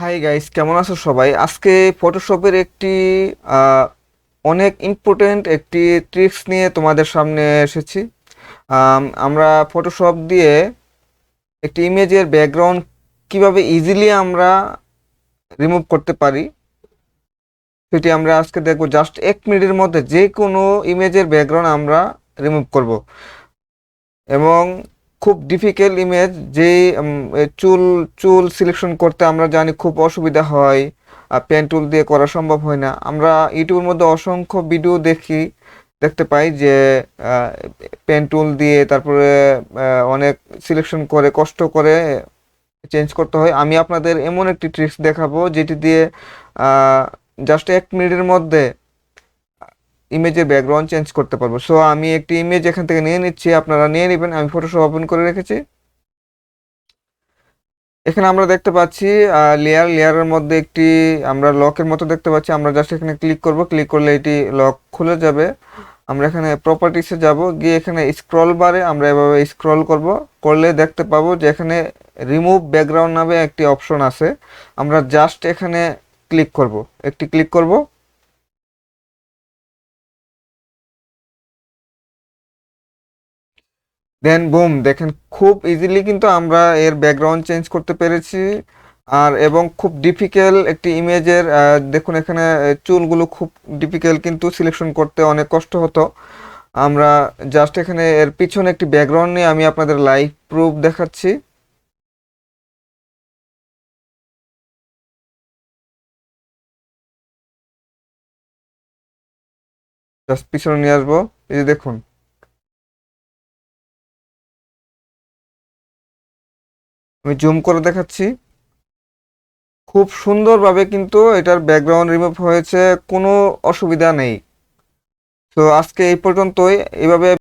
Hi guys, কেমন আছো সবাই? আজকে ফটোশপের একটি আহ, অনেক ইম্পর্টেন্ট একটি ট্রিক্স নিয়ে তোমাদের সামনে এসেছি। আমরা ফটোশপ দিয়ে একটি ইমেজের ব্যাকগ্রাউন্ড কিভাবে ইজিলি আমরা রিমুভ করতে পারি সেটি আমরা আজকে দেখব। জাস্ট 1 মিনিটের মধ্যে যে কোনো ইমেজের ব্যাকগ্রাউন্ড আমরা রিমুভ করব। এবং খুব ডিফিকাল্ট ইমেজ যে চুল চুল সিলেকশন করতে আমরা জানি খুব অসুবিধা হয়, পেন টুল দিয়ে করা সম্ভব হয় না। আমরা ইউটিউবের মধ্যে অসংখ্য ভিডিও দেখতে পাই যে পেন টুল দিয়ে তারপরে অনেক সিলেকশন করে কষ্ট করে চেঞ্জ করতে হয়। আমি আপনাদের এমন একটি ট্রিক্স দেখাবো যেটি দিয়ে জাস্ট 1 মিনিটের মধ্যে ইমেজের ব্যাকগ্রাউন্ড চেঞ্জ করতে পারবো। সো আমি একটি ইমেজ এখান থেকে নিয়ে নিচ্ছি, আপনারা নিয়ে নেবেন। আমি ফটোশপ ওপেন করে রেখেছি। এখানে আমরা দেখতে পাচ্ছি লেয়ারের মধ্যে একটি আমরা লকের মতো দেখতে পাচ্ছি। আমরা জাস্ট এখানে ক্লিক করব, ক্লিক করলে এটি লক খুলে যাবে। আমরা এখানে প্রপার্টিসে যাব, গিয়ে এখানে স্ক্রল বারে আমরা এভাবে স্ক্রল করলে দেখতে পাবো যে এখানে রিমুভ ব্যাকগ্রাউন্ড নামে একটি অপশন আছে। আমরা জাস্ট এখানে ক্লিক করব। দেন বুম, দেখেন খুব ইজিলি কিন্তু আমরা এর ব্যাকগ্রাউন্ড চেঞ্জ করতে পেরেছি। আর এবং খুব ডিফিকাল্ট একটি ইমেজের দেখুন এখানে চুলগুলো খুব ডিফিকাল্ট, কিন্তু সিলেকশন করতে অনেক কষ্ট হতো। আমরা জাস্ট এখানে এর পিছনে একটি ব্যাকগ্রাউন্ড নিয়ে আমি আপনাদের লাইভ প্রুফ দেখাচ্ছি। জাস্ট পিছনে নিয়ে আসবো, এই যে দেখুন আমি জুম করে দেখাচ্ছি। খুব সুন্দরভাবে কিন্তু এটার ব্যাকগ্রাউন্ড রিমুভ হয়েছে, কোনো অসুবিধা নেই। তো আজকে এই পর্যন্তই। এভাবে